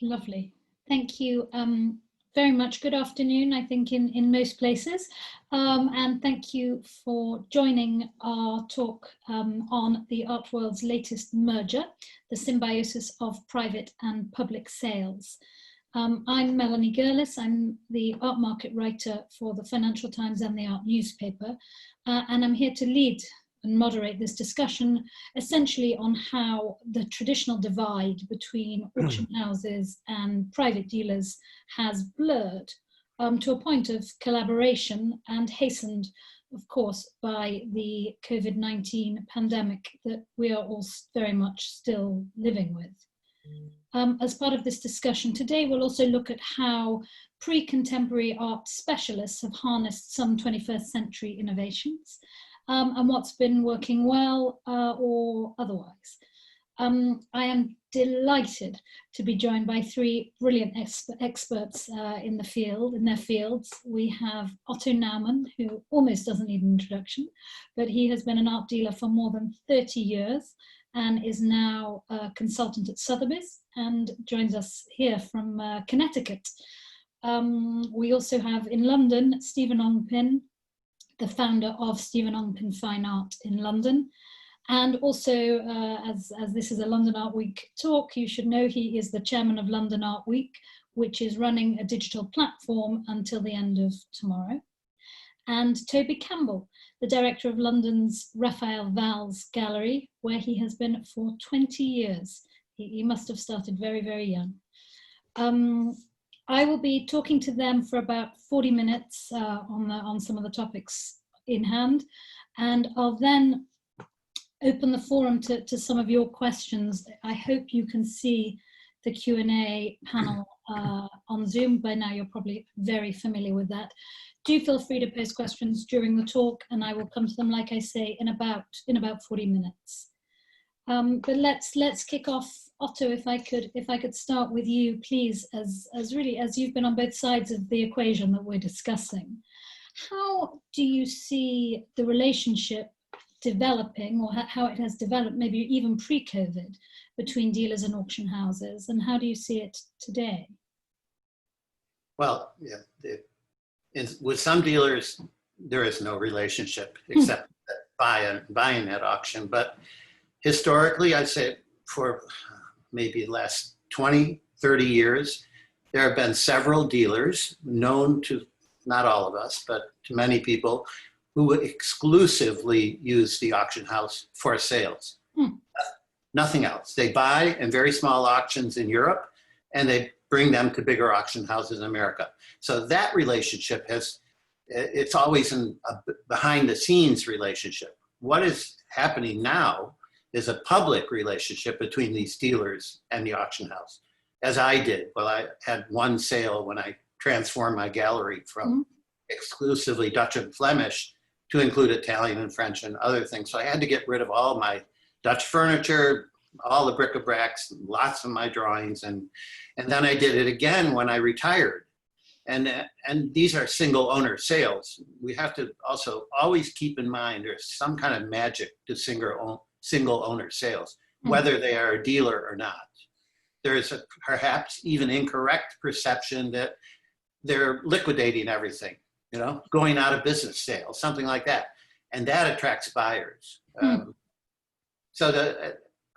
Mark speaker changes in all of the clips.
Speaker 1: Lovely. Thank you very much. Good afternoon, I think, in most places. And thank you for joining our talk on the ArtWorld's latest merger, the symbiosis of private and public sales. I'm Melanie Gerlis. I'm the art market writer for the Financial Times and the Art newspaper. And I'm here to lead and moderate this discussion essentially on how the traditional divide between auction houses and private dealers has blurred to a point of collaboration and hastened, of course, by the COVID-19 pandemic that we are all very much still living with. As part of this discussion today, we'll also look at how pre-contemporary art specialists have harnessed some 21st century innovations and what's been working well or otherwise. I am delighted to be joined by three brilliant experts in their fields. We have Otto Naumann, who almost doesn't need an introduction, but he has been an art dealer for more than 30 years and is now a consultant at Sotheby's and joins us here from Connecticut. We also have in London, Stephen Ongpin, the founder of Stephen Ongpin Fine Art in London. And also, as this is a London Art Week talk, you should know he is the chairman of London Art Week, which is running a digital platform until the end of tomorrow. And Toby Campbell, the director of London's Raphael Valls Gallery, where he has been for 20 years. He must have started very, very young. I will be talking to them for about 40 minutes on some of the topics in hand, and I'll then open the forum to some of your questions. I hope you can see the Q&A panel on Zoom. By now, you're probably very familiar with that. Do feel free to pose questions during the talk, and I will come to them, like I say, in about 40 minutes. But let's kick off. Otto, if I could start with you, please, as you've been on both sides of the equation that we're discussing. How do you see the relationship developing, or how it has developed, maybe even pre-COVID, between dealers and auction houses, and how do you see it today?
Speaker 2: Well, yeah, with some dealers, there is no relationship except buying at auction. But historically, I'd say for maybe the last 20, 30 years, there have been several dealers known to, not all of us, but to many people, who exclusively use the auction house for sales. Nothing else. They buy in very small auctions in Europe, and they bring them to bigger auction houses in America. So that relationship it's always a behind the scenes relationship. What is happening now is a public relationship between these dealers and the auction house, as I did. Well, I had one sale when I transformed my gallery from exclusively Dutch and Flemish to include Italian and French and other things. So I had to get rid of all my Dutch furniture, all the bric-a-bracs, lots of my drawings, and then I did it again when I retired. And these are single owner sales. We have to also always keep in mind there's some kind of magic to single owner sales, whether they are a dealer or not. There is a perhaps even incorrect perception that they're liquidating everything, you know, going out of business sales, something like that. And that attracts buyers. So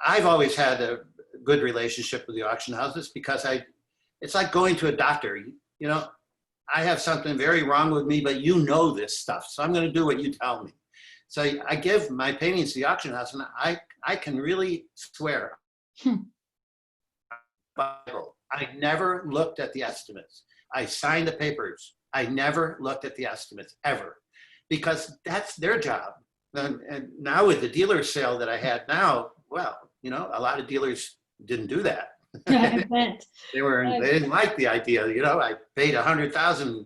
Speaker 2: I've always had a good relationship with the auction houses because it's like going to a doctor. You know, I have something very wrong with me, but you know this stuff, so I'm going to do what you tell me. So I give my paintings to the auction house, and I can really swear. I never looked at the estimates. I signed the papers. I never looked at the estimates ever, because that's their job. And now with the dealer sale that I had now, well, you know, a lot of dealers didn't do that.
Speaker 1: I bet.
Speaker 2: They didn't like the idea. You know, I paid $100,000.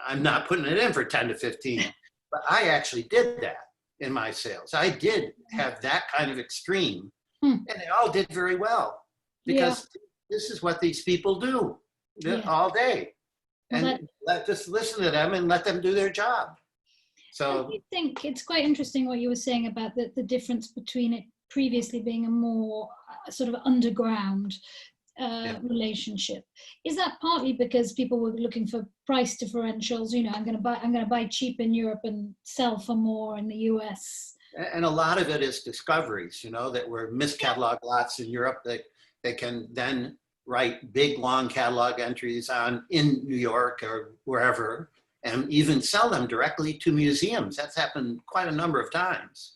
Speaker 2: I'm not putting it in for 10 to 15. But I actually did that in my sales. I did have that kind of extreme, and they all did very well because this is what these people do all day. And just listen to them and let them do their job. So
Speaker 1: I think it's quite interesting what you were saying about the difference between it previously being a more sort of underground
Speaker 2: Yeah.
Speaker 1: relationship. Is that partly because people were looking for price differentials? You know, I'm going to buy cheap in Europe and sell for more in the US.
Speaker 2: And a lot of it is discoveries, that were miscatalogued lots in Europe that they can then write big, long catalog entries on in New York or wherever, and even sell them directly to museums. That's happened quite a number of times.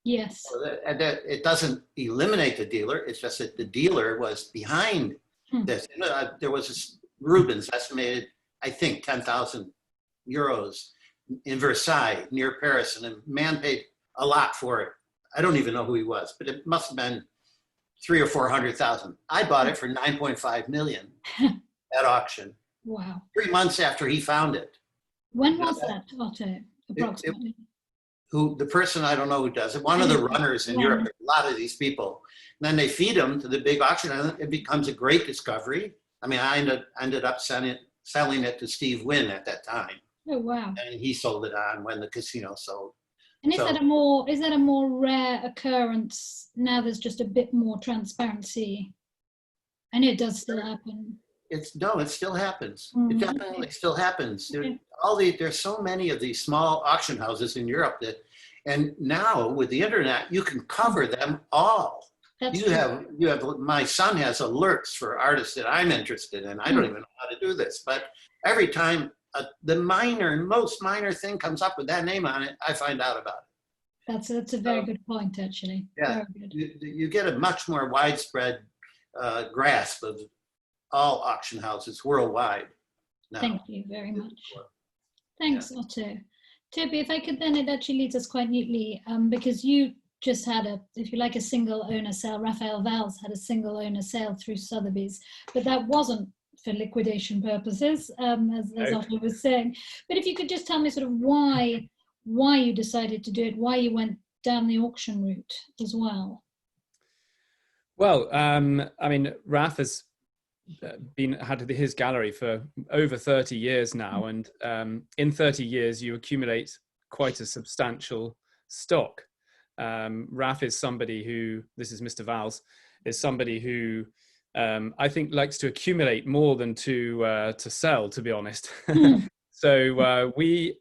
Speaker 1: Yes.
Speaker 2: So that it doesn't eliminate the dealer. It's just that the dealer was behind this. There was Rubens estimated, I think, 10,000 euros in Versailles near Paris, and a man paid a lot for it. I don't even know who he was, but it must have been 300,000 or 400,000. I bought it for 9.5 million at auction.
Speaker 1: Wow.
Speaker 2: 3 months after he found it.
Speaker 1: When was that, Otto, approximately?
Speaker 2: The person, I don't know who does it, one of the runners in Europe, a lot of these people. And then they feed them to the big auction, and it becomes a great discovery. I mean, I ended up selling it to Steve Wynn at that time.
Speaker 1: Oh, wow.
Speaker 2: And he sold it on when the casino sold.
Speaker 1: And is that a more rare occurrence now? There's just a bit more transparency. I know it does still happen.
Speaker 2: It still happens. It definitely still happens. There's so many of these small auction houses in Europe and now with the internet, you can cover them all.
Speaker 1: That's
Speaker 2: you have my son has alerts for artists that I'm interested in. I don't even know how to do this, but every time the most minor thing comes up with that name on it, I find out about it.
Speaker 1: That's a very good point, actually.
Speaker 2: Yeah,
Speaker 1: very good.
Speaker 2: You get a much more widespread grasp of all auction houses worldwide now.
Speaker 1: Thank you very much. Thanks, Otto. Toby, if I could then, it actually leads us quite neatly, because you just had a single owner sale. Raphael Valls had a single owner sale through Sotheby's, but that wasn't for liquidation purposes, as Otto was saying. But if you could just tell me sort of why you decided to do it, why you went down the auction route as well.
Speaker 3: Well, I mean, Raph has had his gallery for over 30 years now, and in 30 years you accumulate quite a substantial stock. Raph is somebody who, this is Mr. Valls, is somebody who I think likes to accumulate more than to sell, to be honest. So we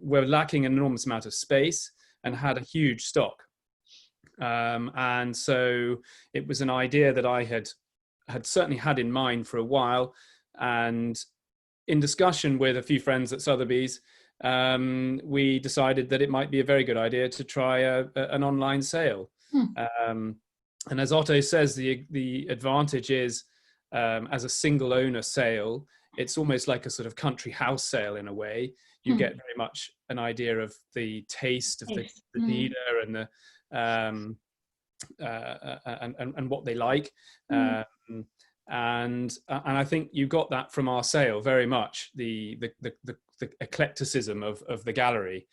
Speaker 3: were lacking an enormous amount of space and had a huge stock, and so it was an idea that I had certainly had in mind for a while, and in discussion with a few friends at Sotheby's, we decided that it might be a very good idea to try an online sale. And as Otto says, the advantage is, as a single owner sale, it's almost like a sort of country house sale in a way. You get very much an idea of the taste of the dealer and the and what they like. And I think you got that from our sale very much, the eclecticism of the gallery.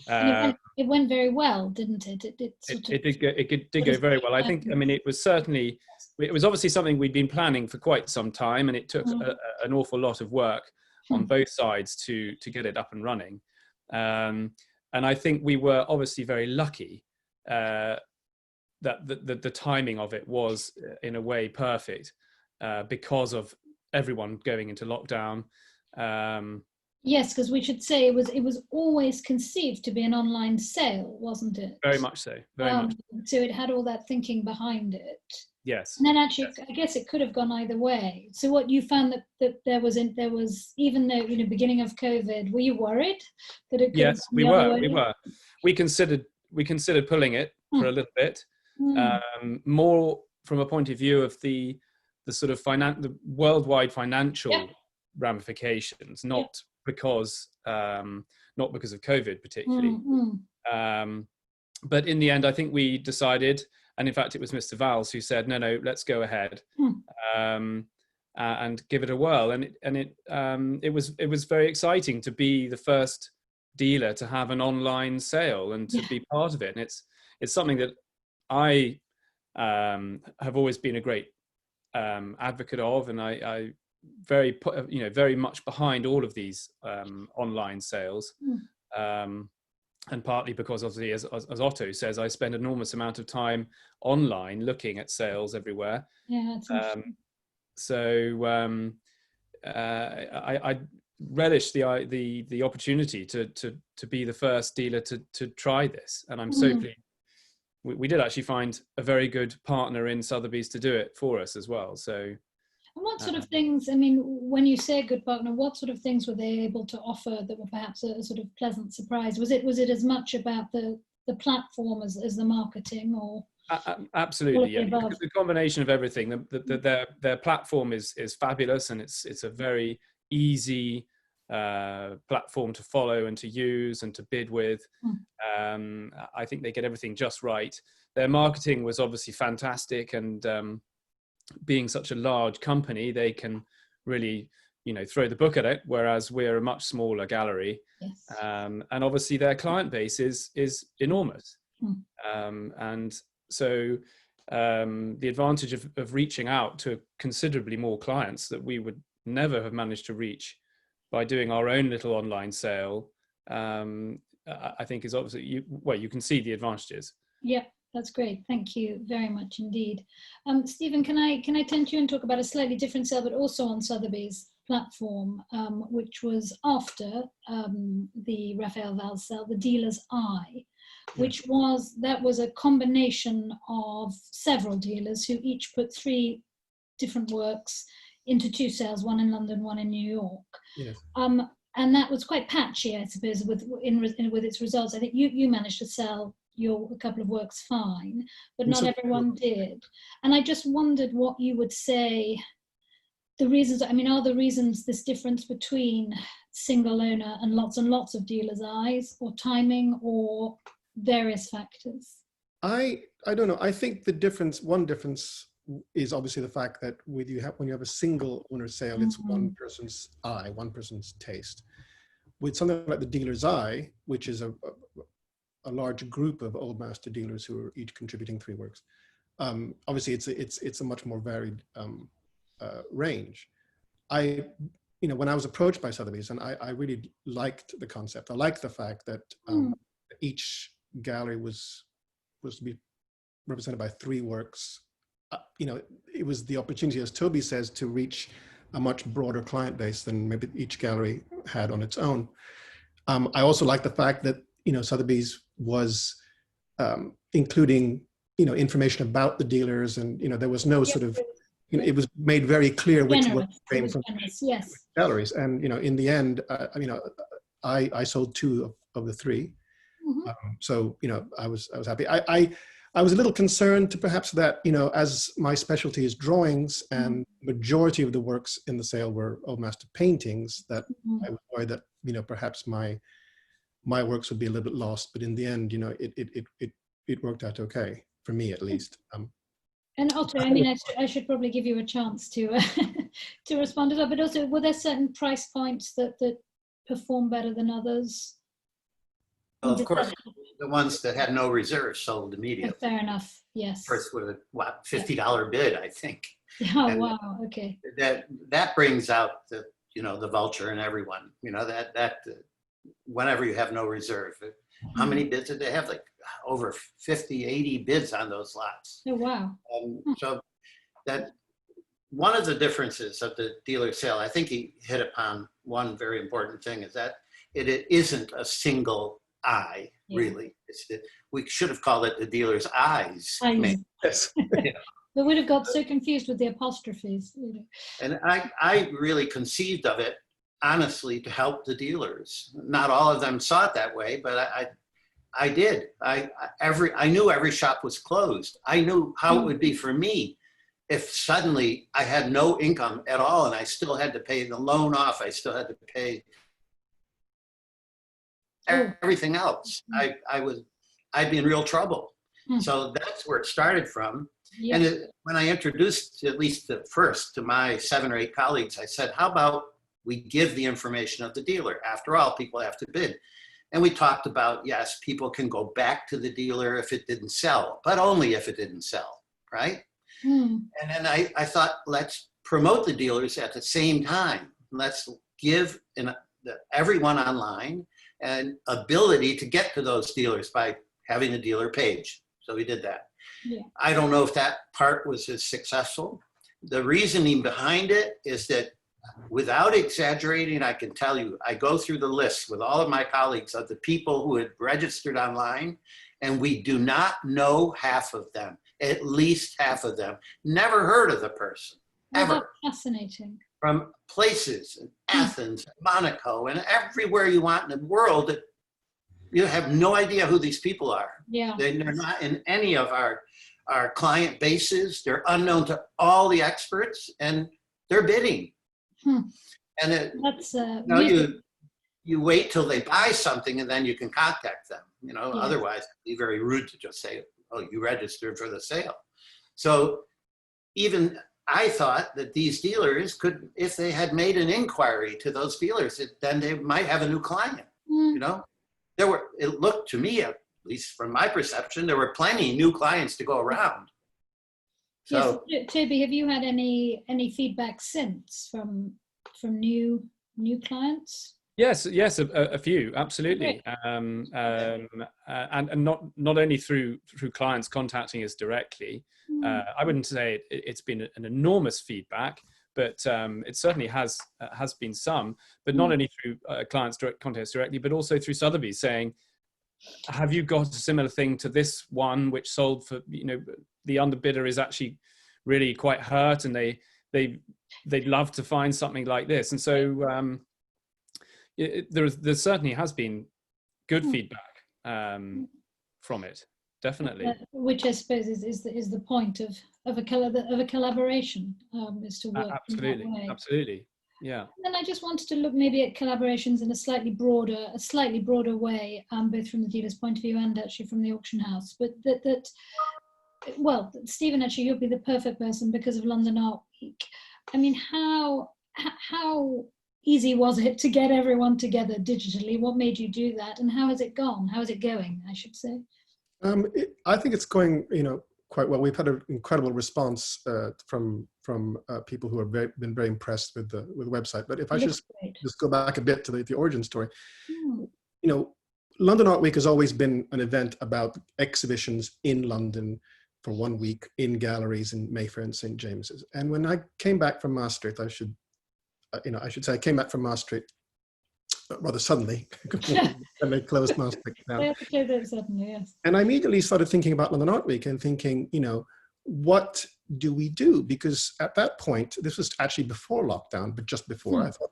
Speaker 1: It went very well, didn't it?
Speaker 3: It did go very well. I think, I mean, it was obviously something we'd been planning for quite some time, and it took an awful lot of work on both sides to get it up and running. And I think we were obviously very lucky that the timing of it was in a way perfect, because of everyone going into lockdown.
Speaker 1: Yes, because we should say it was always conceived to be an online sale, wasn't it?
Speaker 3: Very much so. Very much.
Speaker 1: So it had all that thinking behind it.
Speaker 3: Yes.
Speaker 1: And then actually, yes. I guess it could have gone either way. So what you found that there was, even though, beginning of COVID, were you worried that it could?
Speaker 3: Yes, we were. We considered pulling it for a little bit, more from a point of view of the sort of the worldwide financial ramifications, not because of COVID particularly. But in the end, I think we decided, and in fact it was Mr. Valls who said, no, let's go ahead and give it a whirl. And it was very exciting to be the first dealer to have an online sale and to be part of it. And it's something that I have always been a great advocate of, and I very much behind all of these online sales, and partly because obviously, as Otto says, I spend an enormous amount of time online looking at sales everywhere. So I relish the opportunity to be the first dealer to try this, and I'm so pleased. We did actually find a very good partner in Sotheby's to do it for us as well. So,
Speaker 1: and what sort of things, I mean, when you say good partner, what sort of things were they able to offer that were perhaps a sort of pleasant surprise? Was it as much about the platform as the marketing, or?
Speaker 3: Absolutely, yeah. The combination of everything. Their platform is fabulous, and it's a very easy platform to follow and to use and to bid with. I think they get everything just right. Their marketing was obviously fantastic, and being such a large company, they can really, throw the book at it, whereas we're a much smaller gallery.
Speaker 1: Yes.
Speaker 3: And obviously their client base is enormous. And so the advantage of reaching out to considerably more clients that we would never have managed to reach by doing our own little online sale, I think is obviously, you can see the advantages.
Speaker 1: Yeah, that's great. Thank you very much indeed. Stephen, can I turn to you and talk about a slightly different sale, but also on Sotheby's platform, which was after the Raphael Valls sale, the Dealer's Eye, which was a combination of several dealers who each put 3 different works into 2 sales, one in London, one in New York.
Speaker 4: Yes.
Speaker 1: And that was quite patchy, I suppose, with its results. I think you managed to sell a couple of works fine, but not everyone did. And I just wondered what you would say, the reasons, I mean, are the reasons this difference between single owner and lots of dealers' eyes, or timing, or various factors?
Speaker 4: I don't know. I think one difference is obviously the fact that when you have a single owner sale, it's one person's eye, one person's taste. With something like the Dealer's Eye, which is a large group of old master dealers who are each contributing 3 works, obviously it's a much more varied range. When I was approached by Sotheby's, and I really liked the concept. I liked the fact that each gallery was to be represented by 3 works. It was the opportunity, as Toby says, to reach a much broader client base than maybe each gallery had on its own. I also like the fact that, Sotheby's was including, information about the dealers, and, there was no sort of, it was made very clear which one came from galleries. And, in the end, I sold 2 of the 3. So, I was happy. I was a little concerned to perhaps that, as my specialty is drawings and majority of the works in the sale were old master paintings, that I was worried that, perhaps my works would be a little bit lost. But in the end, it worked out okay, for me at least.
Speaker 1: And Otto, I mean, I should probably give you a chance to to respond to that, but also, were there certain price points that perform better than others?
Speaker 2: Well, of course, the ones that had no reserves sold immediately.
Speaker 1: Fair enough. Yes.
Speaker 2: First with a $50 bid, I think.
Speaker 1: Oh,
Speaker 2: and
Speaker 1: wow. Okay.
Speaker 2: That brings out the the vulture in everyone. That whenever you have no reserve, how many bids did they have? Like over 50, 80 bids on those lots.
Speaker 1: Oh, wow.
Speaker 2: So that one of the differences of the dealer sale, I think he hit upon one very important thing, is that it isn't a single eye, really. We should have called it the Dealer's Eyes.
Speaker 4: Yes.
Speaker 1: We would have got so confused with the apostrophes.
Speaker 2: And I really conceived of it, honestly, to help the dealers. Not all of them saw it that way, but I did. I knew every shop was closed. I knew how it would be for me if suddenly I had no income at all and I still had to pay the loan off. I still had to pay everything else. I'd be in real trouble. So that's where it started from. And when I introduced, at least at first, to my 7 or 8 colleagues, I said, how about we give the information of the dealer? After all, people have to bid. And we talked about, yes, people can go back to the dealer if it didn't sell, but only if it didn't sell, right? And then I thought, let's promote the dealers at the same time. Let's give everyone online an ability to get to those dealers by having a dealer page. So we did that. I don't know if that part was as successful, the reasoning behind it is that, without exaggerating, I can tell you, I go through the list with all of my colleagues of the people who had registered online, and we do not know half of them, at least half of them. Never heard of the person, ever.
Speaker 1: Well, that's fascinating.
Speaker 2: From places, in Athens, Monaco, and everywhere you want in the world, that you have no idea who these people are.
Speaker 1: Yeah.
Speaker 2: They're not in any of our client bases. They're unknown to all the experts, and they're bidding. And
Speaker 1: That's
Speaker 2: you wait till they buy something, and then you can contact them.
Speaker 1: Yeah.
Speaker 2: Otherwise it'd be very rude to just say, "Oh, you registered for the sale." So even I thought that these dealers could, if they had made an inquiry to those dealers, then they might have a new client. It looked to me, at least from my perception, there were plenty new clients to go around. So,
Speaker 1: yes, Toby, have you had any feedback since from new clients?
Speaker 3: Yes, a few, absolutely, and not only through clients contacting us directly. I wouldn't say it's been an enormous feedback, but it certainly has been some. But not only through clients contacting us directly, but also through Sotheby's saying, "Have you got a similar thing to this one which sold for, the underbidder is actually really quite hurt, and they'd love to find something like this." And so there certainly has been good feedback from it, definitely.
Speaker 1: Which I suppose is the point of a collaboration, is to work in that way.
Speaker 3: Absolutely, yeah.
Speaker 1: And then I just wanted to look maybe at collaborations in a slightly broader way, both from the dealer's point of view and actually from the auction house. But well, Stephen, actually, you'd be the perfect person because of London Art Week. I mean, how easy was it to get everyone together digitally? What made you do that, and how has it gone? How is it going, I should say?
Speaker 4: I think it's going, quite well. We've had an incredible response from people who have been very impressed with the website. But if I just go back a bit to the origin story, London Art Week has always been an event about exhibitions in London for 1 week in galleries in Mayfair and St. James's. And when I came back from Maastricht, I should say I came back from Maastricht rather suddenly, and they closed Maastricht down.
Speaker 1: Suddenly, yes.
Speaker 4: And I immediately started thinking about London Art Week and thinking, what do we do? Because at that point, this was actually before lockdown, but just before, I thought,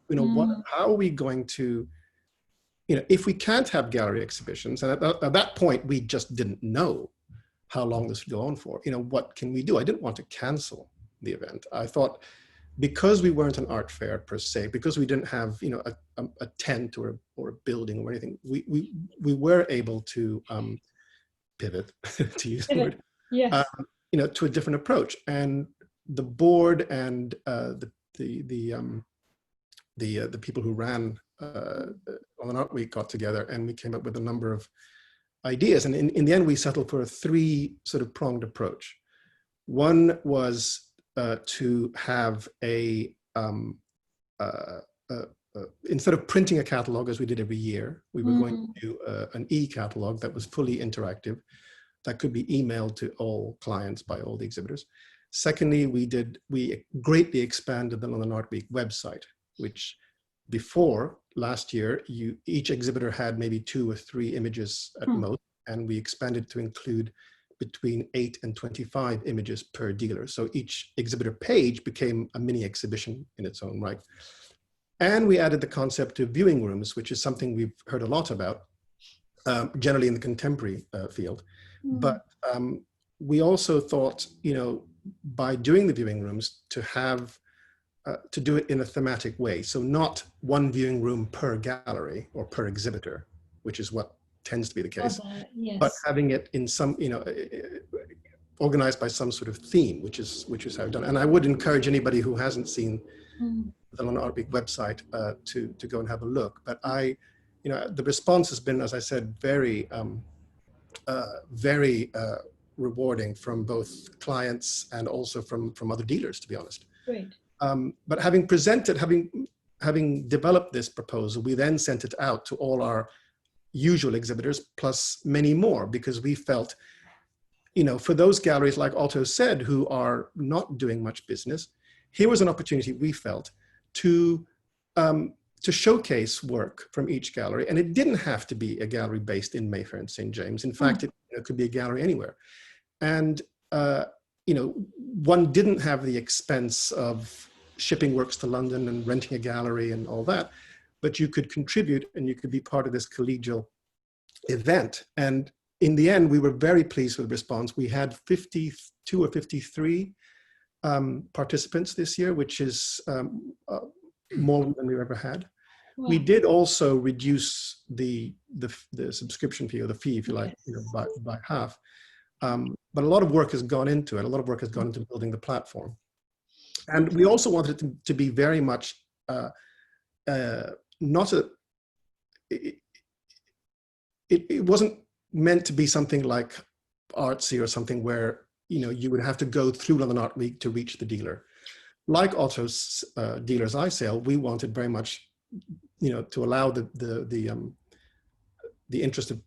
Speaker 4: how are we going to, if we can't have gallery exhibitions, and at that point, we just didn't know how long this would go on for. What can we do? I didn't want to cancel the event. I thought, because we weren't an art fair per se, because we didn't have a tent or a building or anything, we were able to pivot, to use the word,
Speaker 1: yes.
Speaker 4: To a different approach. And the board and the people who ran on an Art Week got together, and we came up with a number of ideas. And in the end, we settled for a 3 sort of pronged approach. One was to have instead of printing a catalog as we did every year, we were going to do an e-catalog that was fully interactive, that could be emailed to all clients by all the exhibitors. Secondly, we greatly expanded the London Art Week website, which before last year, each exhibitor had maybe 2 or 3 images at most, and we expanded to include between 8 and 25 images per dealer. So each exhibitor page became a mini exhibition in its own right. And we added the concept of viewing rooms, which is something we've heard a lot about, generally in the contemporary field. But we also thought, by doing the viewing rooms, to do it in a thematic way. So not one viewing room per gallery or per exhibitor, which is what tends to be the case,
Speaker 1: yes.
Speaker 4: But having it in some, organized by some sort of theme, which is how I've done. And I would encourage anybody who hasn't seen the London Art Week website to go and have a look. But the response has been, as I said, very rewarding from both clients and also from other dealers, to be honest.
Speaker 1: Great.
Speaker 4: But having developed this proposal, we then sent it out to all our usual exhibitors plus many more, because we felt, for those galleries, like Otto said, who are not doing much business, here was an opportunity we felt to showcase work from each gallery. And it didn't have to be a gallery based in Mayfair and St. James. In fact, it could be a gallery anywhere. And, one didn't have the expense of shipping works to London and renting a gallery and all that, but you could contribute and you could be part of this collegial event. And in the end, we were very pleased with the response. We had 52 or 53 participants this year, which is more than we've ever had. Wow. We did also reduce the subscription fee, or the fee, if you like, by half. But a lot of work has gone into it. A lot of work has gone into building the platform. And we also wanted it to be very much not a, it wasn't meant to be something like artsy or something where, you would have to go through London Art Week to reach the dealer. Like Otto's Dealer's Eye Sale, we wanted very much, to allow the interested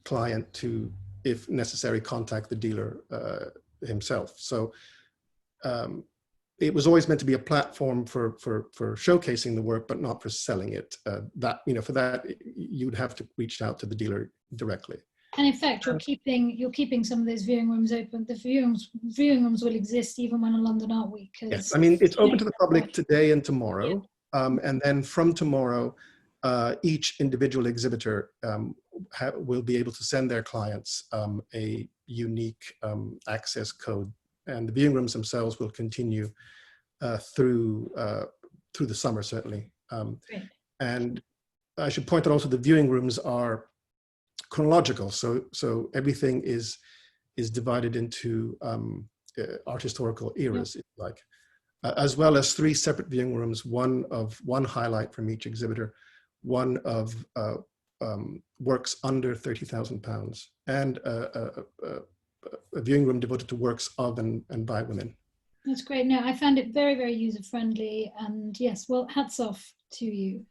Speaker 4: client to, if necessary, contact the dealer himself. So it was always meant to be a platform for showcasing the work, but not for selling it. For that, you'd have to reach out to the dealer directly.
Speaker 1: And in fact, you're keeping some of those viewing rooms open. The viewing rooms will exist even when on London Art Week.
Speaker 4: Yes, I mean, it's open to the public today and tomorrow. And then from tomorrow, each individual exhibitor will be able to send their clients a unique access code. And the viewing rooms themselves will continue through the summer, certainly. And I should point out also the viewing rooms are chronological, so everything is divided into art historical eras, if you like, as well as 3 separate viewing rooms, one highlight from each exhibitor, one of works under £30,000, and a viewing room devoted to works of and by women.
Speaker 1: That's great. No, I found it very, very user-friendly, and yes, well, hats off to you.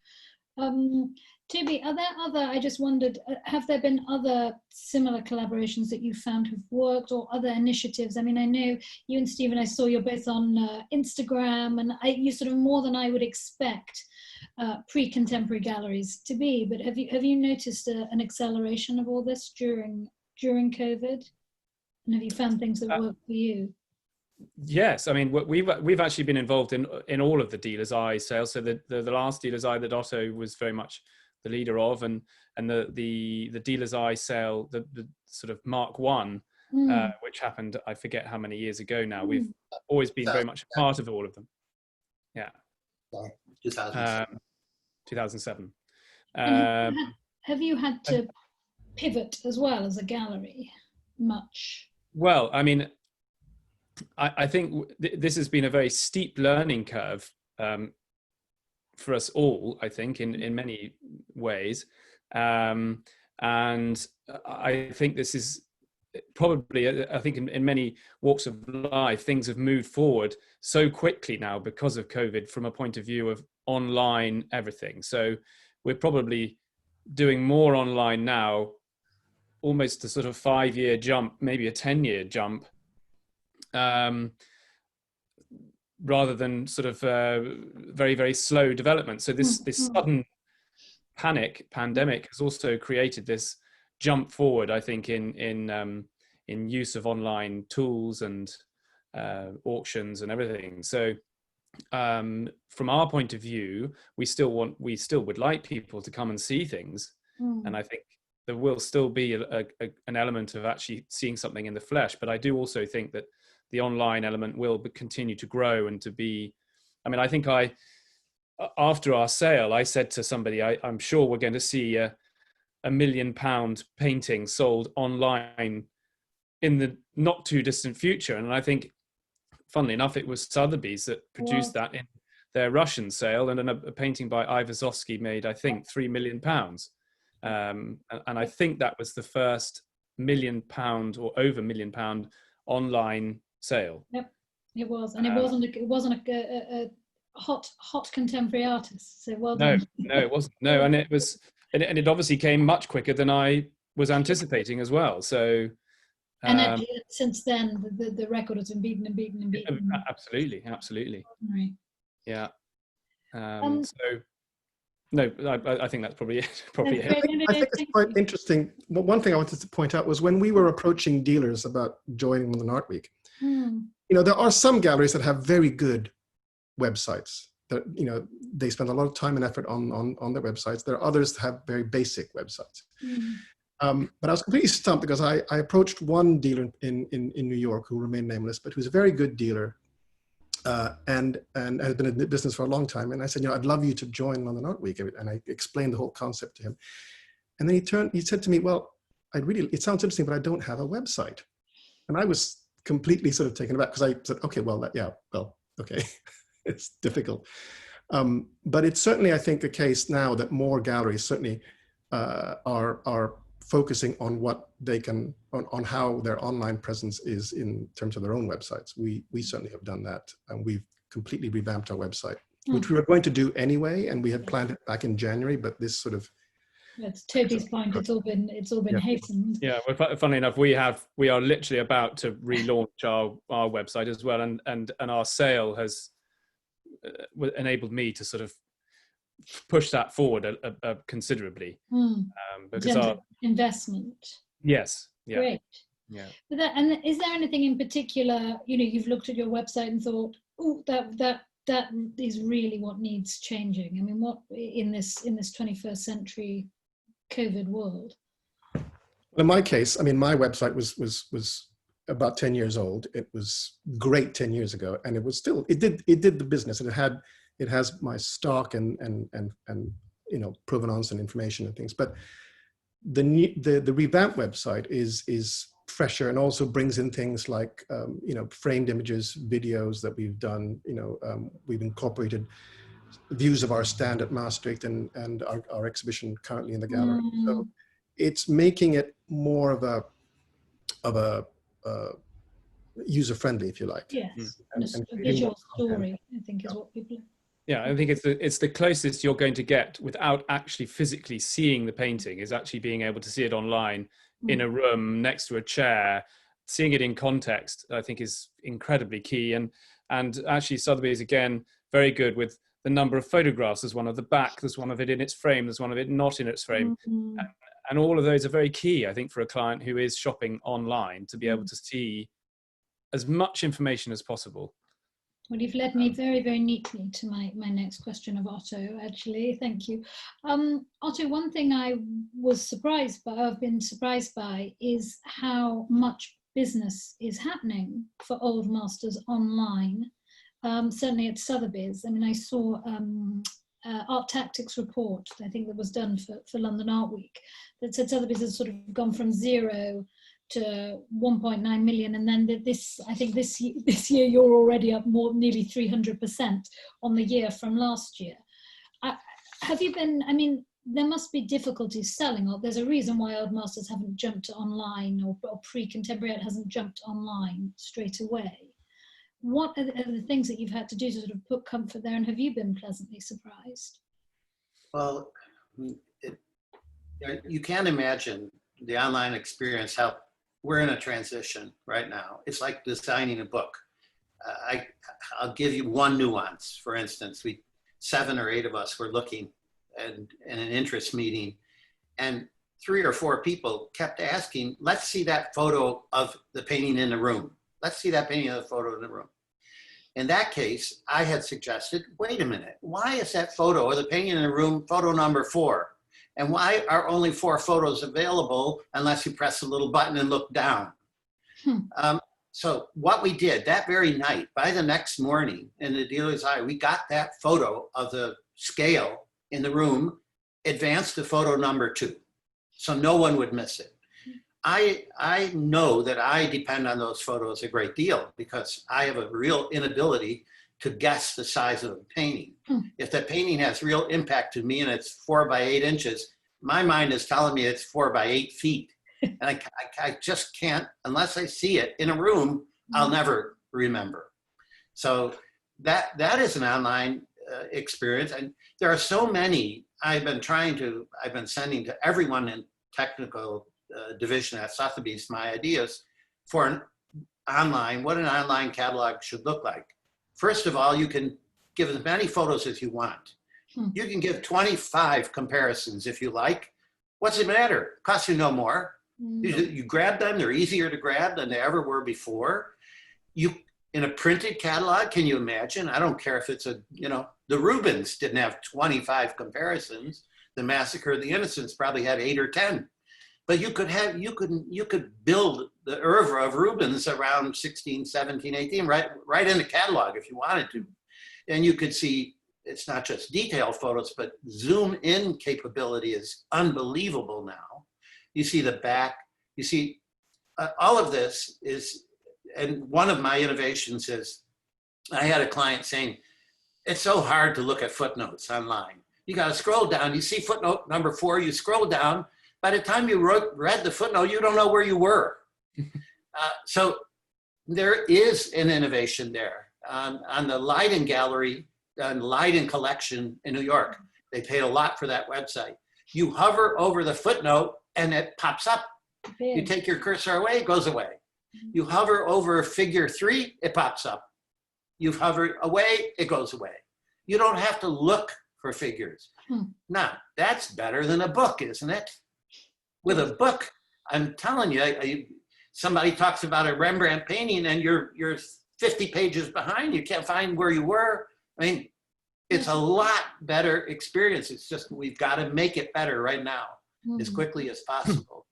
Speaker 1: Toby, are there other, I just wondered, have there been other similar collaborations that you found have worked, or other initiatives? I mean, I know you and Stephen, I saw you're both on Instagram, and you sort of more than I would expect pre-contemporary galleries to be, but have you noticed an acceleration of all this during COVID? And have you found things that work for you?
Speaker 3: Yes, I mean, we've actually been involved in all of the Dealer's Eye sales. So the last Dealer's Eye that Otto was very much the leader of, and the Dealer's Eye sale, the sort of Mark I, which happened, I forget how many years ago now. We've always been very much a part of all of them. Yeah. 2007.
Speaker 1: Have you had to pivot as well as a gallery much?
Speaker 3: Well, I mean, I think this has been a very steep learning curve for us all, I think, in many ways. And I think this is probably, I think in many walks of life, things have moved forward so quickly now because of COVID from a point of view of online everything. So we're probably doing more online now, almost a sort of 5-year jump, maybe a 10-year jump, rather than sort of very, very slow development. So this sudden pandemic has also created this jump forward, I think, in use of online tools and auctions and everything. So from our point of view, we still would like people to come and see things, and I think there will still be an element of actually seeing something in the flesh. But I do also think that the online element will continue to grow and to be, I mean, I think after our sale, I said to somebody, I'm sure we're going to see a £1 million painting sold online in the not too distant future. And I think, funnily enough, it was Sotheby's that produced that in their Russian sale, and a painting by Iwasowski made, I think, £3 million. And I think that was the first £1 million or over £1 million online sale. Yep,
Speaker 1: it was, and it wasn't a hot contemporary artist. So well done.
Speaker 3: No, it wasn't. No, and it obviously came much quicker than I was anticipating as well. So
Speaker 1: And actually, since then, the record has been beaten and beaten and beaten.
Speaker 3: Absolutely, absolutely.
Speaker 1: Right.
Speaker 3: Yeah. So, no, I think that's probably it. Probably
Speaker 1: That's
Speaker 3: it.
Speaker 1: great.
Speaker 4: I think it's quite interesting. Well, one thing I wanted to point out was when we were approaching dealers about joining London Art Week, you know, there are some galleries that have very good websites that, you know, they spend a lot of time and effort on their websites. There are others that have very basic websites. But I was completely stumped because I approached one dealer in New York who remained nameless, but who's a very good dealer and has been in business for a long time. And I said, you know, I'd love you to join London Art Week. And I explained the whole concept to him. And then he said to me, well, it sounds interesting, but I don't have a website. And I was completely sort of taken aback because I said, okay, well, okay, it's difficult. But it's certainly, I think, a case now that more galleries certainly are focusing on what they can, on how their online presence is in terms of their own websites. We certainly have done that, and we've completely revamped our website, which we were going to do anyway, and we had planned it back in January, but this sort of...
Speaker 1: That's Toby's point. It's all been hastened.
Speaker 3: Yeah, well, funnily enough, we are literally about to relaunch our website as well, and our sale has enabled me to sort of push that forward considerably. Because our
Speaker 1: investment.
Speaker 3: Yes. Yeah.
Speaker 1: Great.
Speaker 3: Yeah.
Speaker 1: And is there anything in particular, you know, you've looked at your website and thought, oh, that is really what needs changing? I mean, what in this 21st century COVID world?
Speaker 4: Well, in my case, I mean, my website was about 10 years old. It was great 10 years ago, and it was still, it did the business, and it has my stock and you know, provenance and information and things. But the revamped website is fresher and also brings in things like you know, framed images, videos that we've done. You know, we've incorporated views of our stand at Maastricht and our exhibition currently in the gallery. So it's making it more of a user-friendly, if you like.
Speaker 1: Yes, and a visual story, I think, is what people...
Speaker 3: Yeah, I think it's the closest you're going to get without actually physically seeing the painting, is actually being able to see it online in a room next to a chair. Seeing it in context, I think, is incredibly key. And actually Sotheby's, again, very good with the number of photographs. There's one of the back, there's one of it in its frame, there's one of it not in its frame. And all of those are very key, I think, for a client who is shopping online to be able to see as much information as possible.
Speaker 1: Well, you've led me very, very neatly to my next question of Otto, actually. Thank you. Otto, one thing I was surprised by, I've been surprised by, is how much business is happening for old masters online. Certainly at Sotheby's. I mean, I saw Art Tactics report, I think, that was done for London Art Week, that said Sotheby's has sort of gone from 0 to 1.9 million, and then I think this year you're already up nearly 300% on the year from last year. Have you been? I mean, there must be difficulties selling, or there's a reason why old masters haven't jumped online, or pre-contemporary art hasn't jumped online straight away. What are the things that you've had to do to sort of put comfort there, and have you been pleasantly surprised?
Speaker 2: Well, you can't imagine the online experience, how we're in a transition right now. It's like designing a book. I'll give you one nuance. For instance, 7 or 8 of us were looking in an interest meeting, and 3 or 4 people kept asking, let's see that photo of the painting in the room. Let's see that painting of the photo in the room. In that case, I had suggested, wait a minute, why is that photo of the painting in the room photo number 4? And why are only 4 photos available unless you press a little button and look down? So what we did that very night, by the next morning in the dealer's eye, we got that photo of the scale in the room, advanced to photo number 2, so no one would miss it. I know that I depend on those photos a great deal because I have a real inability to guess the size of a painting. If that painting has real impact to me and it's 4 by 8 inches, my mind is telling me it's 4 by 8 feet. And I just can't, unless I see it in a room, I'll never remember. So that is an online experience. And there are so many I've been sending to everyone in technical division at Sotheby's my ideas for an online, what an online catalog should look like. First of all, you can give as many photos as you want. You can give 25 comparisons if you like. What's it matter? Costs you no more. You grab them, they're easier to grab than they ever were before. In a printed catalog, can you imagine? I don't care if it's the Rubens didn't have 25 comparisons. The Massacre of the Innocents probably had 8 or 10. But you could build the oeuvre of Rubens around 16, 17, 18, right in the catalog if you wanted to. And you could see, it's not just detail photos, but zoom in capability is unbelievable now. You see the back, you see all of this is, and one of my innovations is, I had a client saying, it's so hard to look at footnotes online. You got to scroll down, you see footnote number 4, you scroll down, by the time you read the footnote, you don't know where you were. So there is an innovation there. On the Leiden Gallery, on Leiden Collection in New York, they paid a lot for that website. You hover over the footnote and it pops up. You take your cursor away, it goes away. You hover over figure 3, it pops up. You've hovered away, it goes away. You don't have to look for figures. Now, that's better than a book, isn't it? With a book, I'm telling you, somebody talks about a Rembrandt painting and you're 50 pages behind, you can't find where you were. I mean, it's a lot better experience. It's just, we've got to make it better right now, as quickly as possible.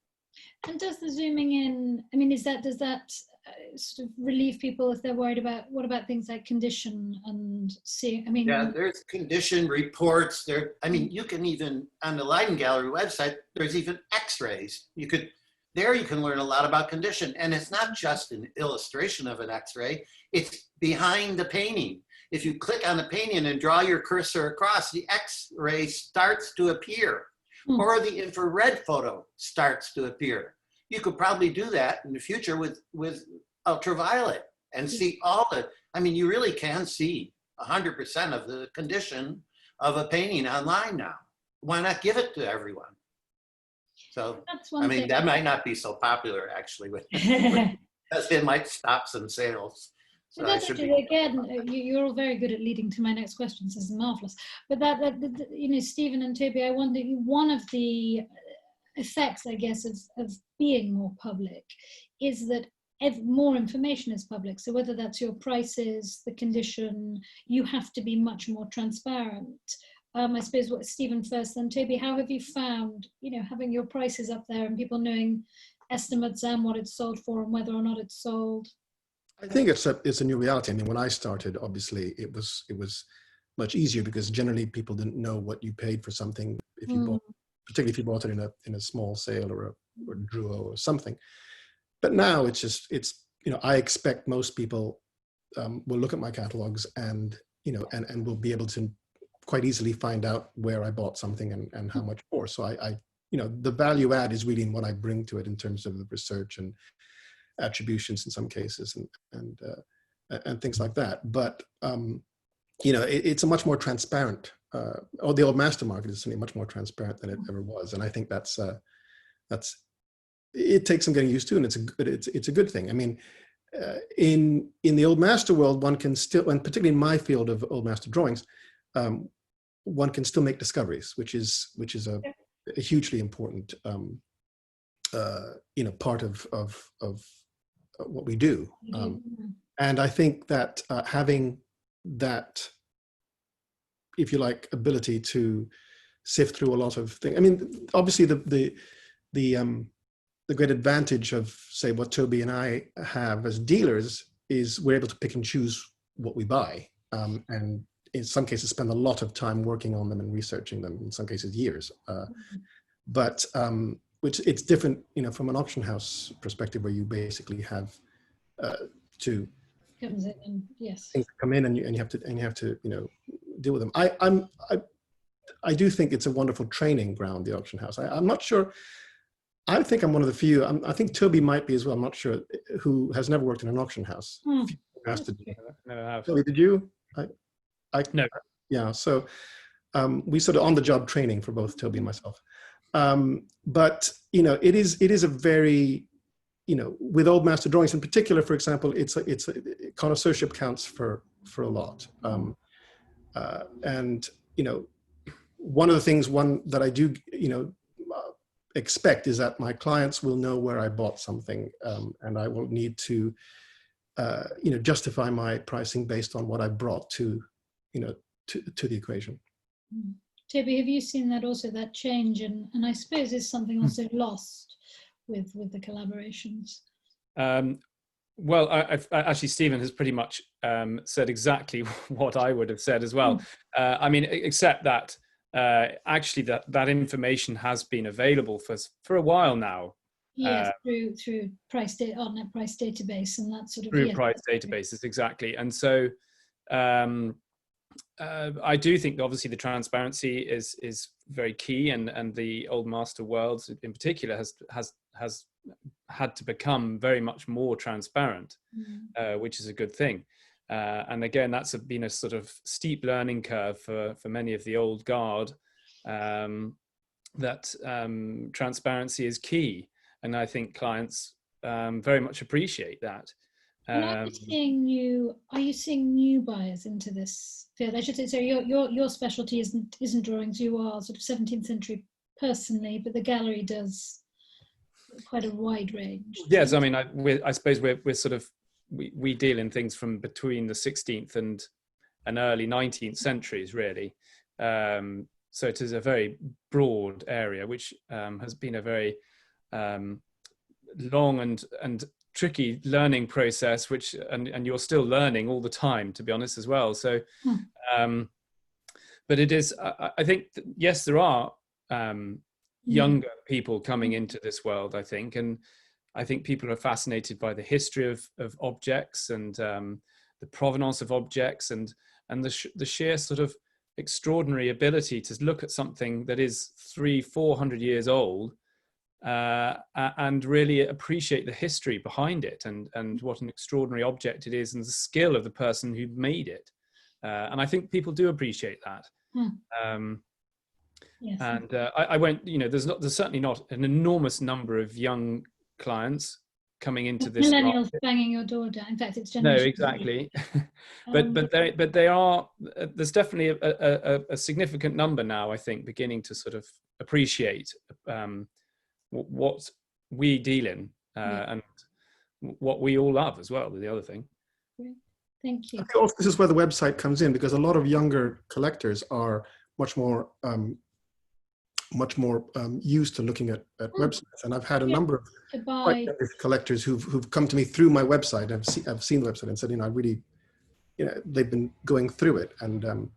Speaker 1: And does the zooming in, I mean, does that sort of relieve people if they're worried about, what about things like condition and see, I mean.
Speaker 2: Yeah, there's condition reports there. I mean, you can even, on the Leiden Gallery website, there's even x-rays. You can learn a lot about condition. And it's not just an illustration of an x-ray, it's behind the painting. If you click on the painting and draw your cursor across, the x-ray starts to appear. Or the infrared photo starts to appear. You could probably do that in the future with ultraviolet and see all the, I mean, you really can see 100% of the condition of a painting online now. Why not give it to everyone? So, I mean, that might not be so popular actually because it might stop some sales. So
Speaker 1: that's actually, again, you're all very good at leading to my next question. This is marvelous. But you know, Stephen and Toby, I wonder, one of the effects, I guess, of being more public is that more information is public. So whether that's your prices, the condition, you have to be much more transparent. I suppose what Stephen first, then Toby, how have you found, you know, having your prices up there and people knowing estimates and what it's sold for and whether or not it's sold?
Speaker 4: I think it's a new reality. I mean, when I started, obviously it was much easier because generally people didn't know what you paid for something if you bought, particularly if you bought it in a small sale or a Druo or something. But now it's you know, I expect most people will look at my catalogs and you know and will be able to quite easily find out where I bought something and how much for. So I you know, the value add is really in what I bring to it in terms of the research and attributions in some cases and things like that. But you know, it's a much more transparent, or the old master market is certainly much more transparent than it ever was, and I think that's it takes some getting used to, and it's a good thing. I mean, in the old master world, one can still, and particularly in my field of old master drawings, one can still make discoveries, which is a hugely important you know, part of what we do. And I think that having that, if you like, ability to sift through a lot of things. I mean, obviously the great advantage of, say, what Toby and I have as dealers is we're able to pick and choose what we buy, and in some cases spend a lot of time working on them and researching them, in some cases years. But which it's different, you know, from an auction house perspective, where you basically have to
Speaker 1: Comes in and, yes,
Speaker 4: things come in and you have to you know, deal with them. I do think it's a wonderful training ground, the auction house. I'm not sure. I think I'm one of the few. I think Toby might be as well. I'm not sure, who has never worked in an auction house.
Speaker 3: Never have.
Speaker 4: Toby, did you?
Speaker 3: No.
Speaker 4: Yeah. So we sort of on the job training for both Toby and myself. But you know, it is a very, you know, with old master drawings in particular, for example, connoisseurship counts for a lot. And, you know, one of the things that I do, you know, expect is that my clients will know where I bought something, and I will need to, you know, justify my pricing based on what I brought to, you know, to the equation.
Speaker 1: Toby, have you seen that also, that change? And I suppose is something also lost with the collaborations?
Speaker 3: Well, actually, Stephen has pretty much said exactly what I would have said as well. I mean, except that actually that information has been available for a while now.
Speaker 1: Yes, through ArtNet price database and that sort of.
Speaker 3: Through
Speaker 1: yes,
Speaker 3: price databases, exactly. And so I do think that obviously the transparency is very key, and the old master worlds in particular has had to become very much more transparent, which is a good thing. And again, that's been a sort of steep learning curve for many of the old guard, that transparency is key. And I think clients very much appreciate that.
Speaker 1: And are you seeing new buyers into this field? I should say, so your specialty isn't drawings. You are sort of 17th century personally, but the gallery does quite a wide range.
Speaker 3: Yes, I mean, I suppose we're sort of we deal in things from between the 16th and early 19th centuries, really. So it is a very broad area, which has been a very long and tricky learning process, which and you're still learning all the time, to be honest, as well. So but it is, I think, yes, there are younger people coming into this world, I think, and I think people are fascinated by the history of objects, and the provenance of objects, and the sheer sort of extraordinary ability to look at something that is 300-400 years old, and really appreciate the history behind it, and what an extraordinary object it is, and the skill of the person who made it. And I think people do appreciate that.
Speaker 1: Yes.
Speaker 3: And I won't, you know, there's certainly not an enormous number of young clients coming into this
Speaker 1: millennials
Speaker 3: market.
Speaker 1: Banging your door down. In fact, it's generation.
Speaker 3: No, exactly. but they are. There's definitely a significant number now, I think, beginning to sort of appreciate what we deal in, and what we all love as well. The other thing.
Speaker 1: Great. Thank you.
Speaker 4: I think also this is where the website comes in, because a lot of younger collectors are much more used to looking at websites, and I've had a number of quite younger collectors who've come to me through my website. I've seen the website and said, you know, I really, you know, they've been going through it, and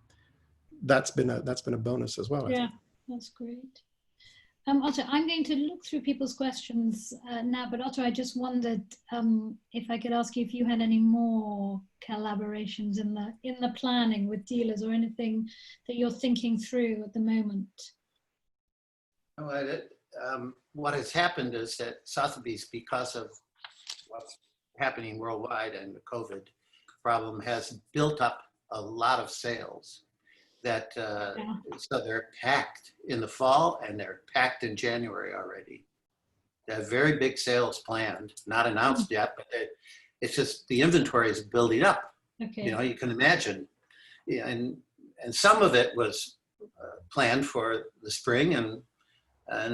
Speaker 4: that's been a bonus as well.
Speaker 1: Yeah, that's great. Otto, I'm going to look through people's questions now, but Otto, I just wondered if I could ask you if you had any more collaborations in the planning with dealers, or anything that you're thinking through at the moment.
Speaker 2: What has happened is that Sotheby's, because of what's happening worldwide and the COVID problem, has built up a lot of sales that so they're packed in the fall, and they're packed in January already. They have very big sales planned, not announced yet, but it's just the inventory is building up.
Speaker 1: Okay.
Speaker 2: You know, you can imagine, and some of it was planned for the spring, and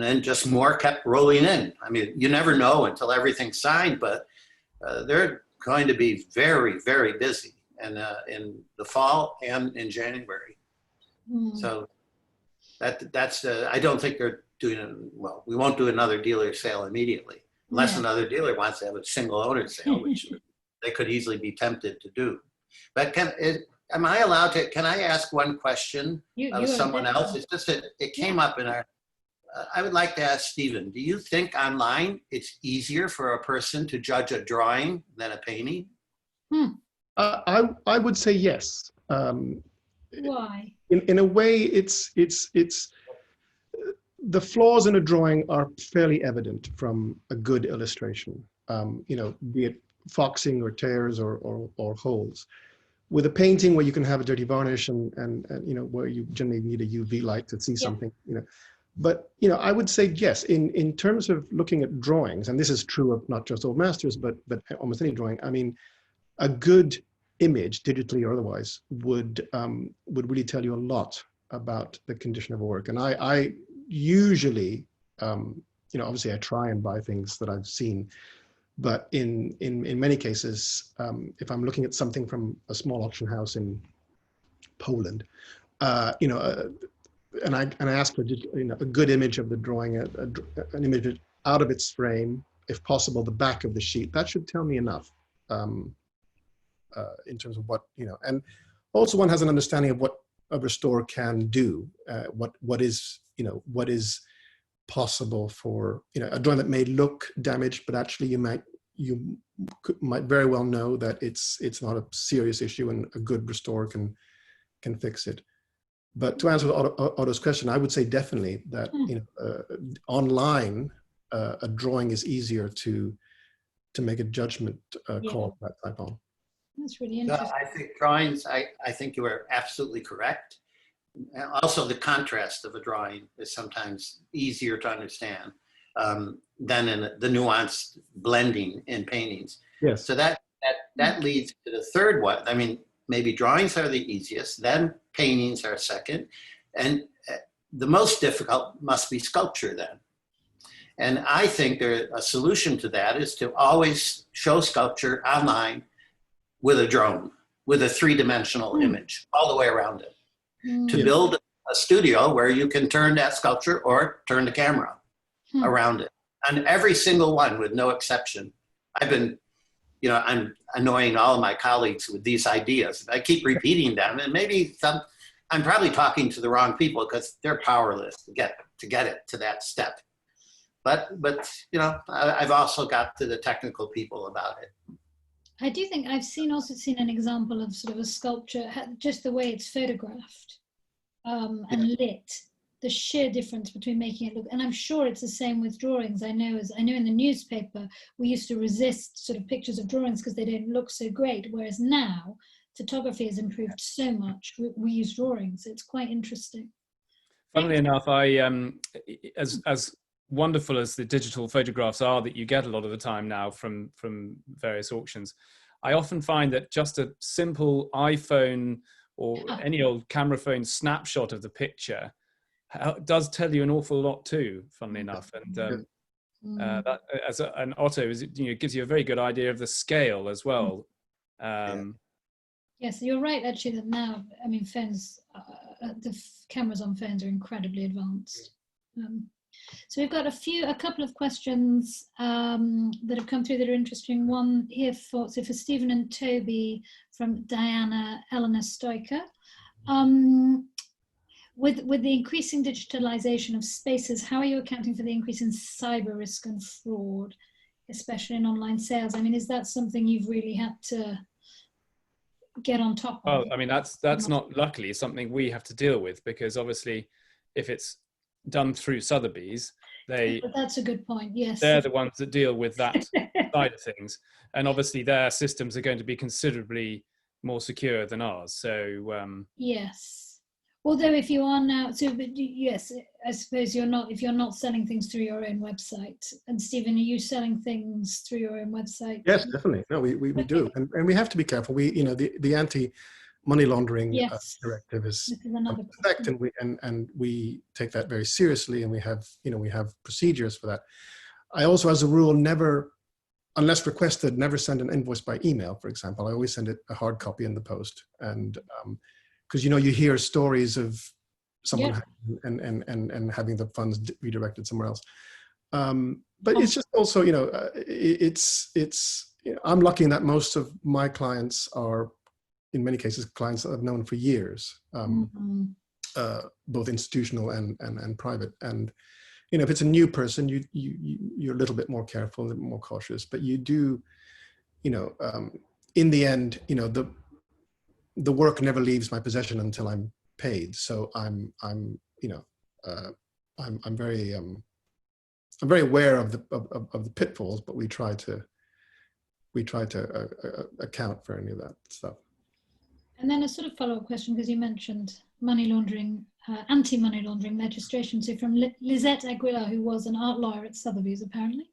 Speaker 2: then just more kept rolling in. I mean, you never know until everything's signed, but they're going to be very, very busy in the fall and in January. So that's I don't think they're doing well. We won't do another dealer sale immediately, unless another dealer wants to have a single owner sale, which they could easily be tempted to do. But am I allowed to? Can I ask one question of someone else? It's just that it came up in our. I would like to ask Stephen, do you think online it's easier for a person to judge a drawing than a painting?
Speaker 4: I would say yes.
Speaker 1: Why?
Speaker 4: In a way, it's the flaws in a drawing are fairly evident from a good illustration. You know, be it foxing or tears or holes. With a painting where you can have a dirty varnish and you know, where you generally need a UV light to see something, you know, But, I would say yes, in terms of looking at drawings, and this is true of not just old masters, but almost any drawing. I mean, a good image, digitally or otherwise, would really tell you a lot about the condition of work. And I usually, obviously I try and buy things that I've seen, but in many cases, if I'm looking at something from a small auction house in Poland, and I ask for a good image of the drawing, an image out of its frame, if possible, the back of the sheet. That should tell me enough in terms of what, and also one has an understanding of what a restorer can do, what is possible for, a drawing that may look damaged, but actually you might very well know that it's not a serious issue and a good restorer can fix it. But to answer Otto's question, I would say definitely that online a drawing is easier to make a judgment call that type on.
Speaker 1: That's really interesting.
Speaker 2: I think drawings. I think you are absolutely correct. Also, the contrast of a drawing is sometimes easier to understand than in the nuanced blending in paintings.
Speaker 4: Yes.
Speaker 2: So that leads to the third one. I mean, maybe drawings are the easiest, then paintings are second, and the most difficult must be sculpture then. And I think a solution to that is to always show sculpture online with a drone, with a three-dimensional image all the way around it. To build a studio where you can turn that sculpture or turn the camera around it. And every single one, with no exception. I've been, I'm annoying all of my colleagues with these ideas. I keep repeating them, and maybe I'm probably talking to the wrong people because they're powerless to get it to that step. But I've also got to the technical people about it.
Speaker 1: I do think I've also seen an example of sort of a sculpture, just the way it's photographed and lit, the sheer difference between making it look, and I'm sure it's the same with drawings. I know in the newspaper, we used to resist sort of pictures of drawings because they don't look so great. Whereas now, photography has improved so much. We use drawings. It's quite interesting.
Speaker 3: Funnily enough, as wonderful as the digital photographs are that you get a lot of the time now from various auctions, I often find that just a simple iPhone or any old camera phone snapshot of the picture does tell you an awful lot too, funnily enough. And that, as an Otto, gives you a very good idea of the scale as well.
Speaker 1: Yes, you're right, actually, that now, I mean, phones, the cameras on phones are incredibly advanced. So we've got a couple of questions that have come through that are interesting. One here for Stephen and Toby from Diana Eleanor Stoiker. With the increasing digitalization of spaces, how are you accounting for the increase in cyber risk and fraud, especially in online sales? I mean, is that something you've really had to get on top of?
Speaker 3: Well, I mean, that's not luckily something we have to deal with, because obviously if it's done through Sotheby's,
Speaker 1: But that's a good point. Yes,
Speaker 3: they're the ones that deal with that side of things, and obviously their systems are going to be considerably more secure than ours. So
Speaker 1: yes. Although if you are now, yes, I suppose if you're not selling things through your own website. And Stephen, are you selling things through your own website?
Speaker 4: Yes, definitely. No, we do, and we have to be careful. The anti-money laundering directive is in effect, and we take that very seriously, and we have procedures for that. I also, as a rule, never, unless requested, never send an invoice by email. For example, I always send it a hard copy in the post, and because you hear stories of someone and having the funds redirected somewhere else. But it's just also, I'm lucky in that most of my clients are, in many cases, clients that I've known for years, both institutional and private. And if it's a new person, you're a little bit more careful, a little more cautious. But you do, in the end, the work never leaves my possession until I'm paid. So I'm very aware of the pitfalls, but we try to account for any of that stuff.
Speaker 1: And then a sort of follow-up question, because you mentioned money laundering, anti-money laundering legislation. So from Lisette Aguilar, who was an art lawyer at Sotheby's apparently,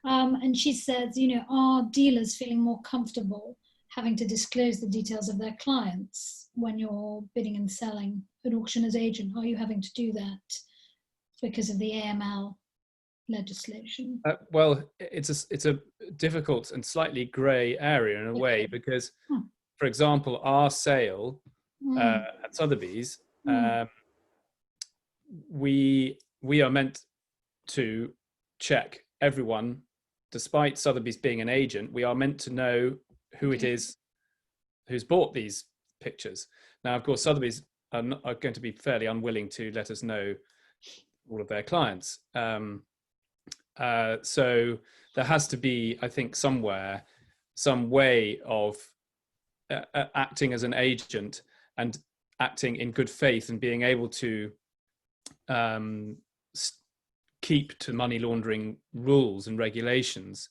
Speaker 1: and she says, you know, are dealers feeling more comfortable having to disclose the details of their clients when you're bidding and selling at auction as agent? Are you having to do that because of the AML legislation?
Speaker 3: Well, it's a difficult and slightly grey area in a way, because, for example, our sale at Sotheby's, we are meant to check everyone, despite Sotheby's being an agent. We are meant to know who it is who's bought these pictures. Now, of course, Sotheby's are going to be fairly unwilling to let us know all of their clients. So there has to be, I think, somewhere, some way of acting as an agent and acting in good faith and being able to keep to money laundering rules and regulations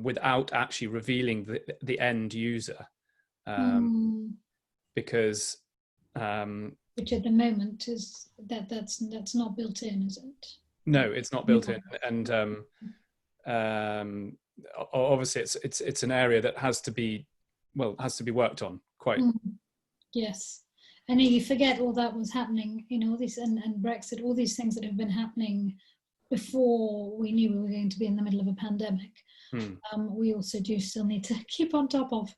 Speaker 3: without actually revealing the end user, because
Speaker 1: which at the moment is that's not built in, is it?
Speaker 3: No, it's not built in, and obviously it's an area that has to be worked on quite.
Speaker 1: Yes, and you forget all that was happening, you know, all these and Brexit, all these things that have been happening before we knew we were going to be in the middle of a pandemic. We also do still need to keep on top of.